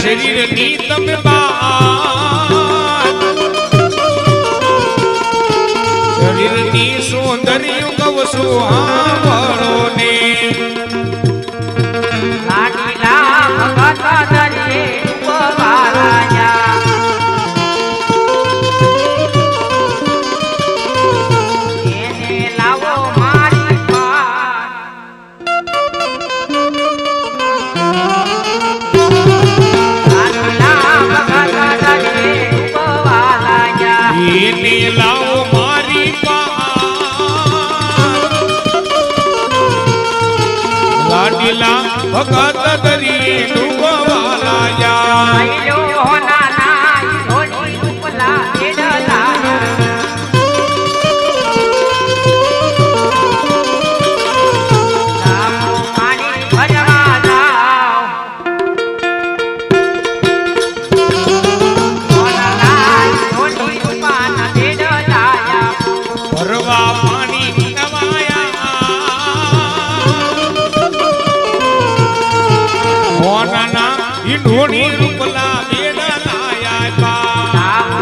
શરીરની તમે બાત શરીરની સૌંદર્ય કહું છું સાંભળો ને લાડીલા ભગત દરે ઉપવારાયા એને લાવો મારી પાર લાડીલા ભગત દરે ઉપવારાયા એને લાવો મારી લાડીલા ભગત દરિયે ડૂબવાલાયા ભરવા પાણી મોનાના ઈંઢોણી રૂપલા બેડા લાયા બેની બામારા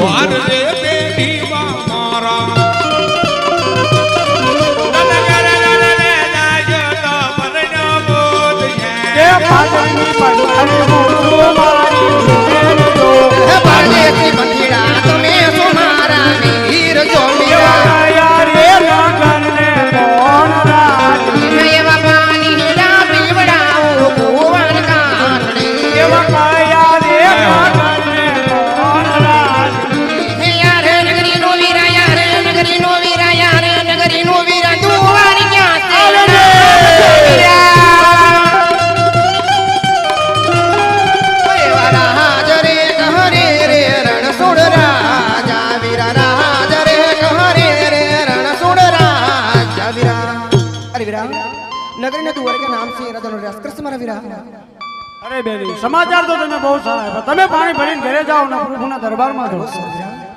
વાર રે બેટી મારા નગર જાજો તો પરનો બોધ છે પાદરની પડખરે મોરો મારી જો હે પાદેતી બંધીડા તમે સુમારા વીર જો મેરા યાર રે લગન ને કોણ રાજી એવા પાણી લા પીવડાઓ ભુવન કાંડે એવા કાયા રે લગન ને કોણ રાજી नगरी ने दुआरे के नाम से राजा नो रस कर तुम्हारा विराह। अरे बेबी समाचार तो तुम्हें बहुत सारा है, तमे पानी भरीने घरे जाओ ना प्रभुना दरबार में जाओ।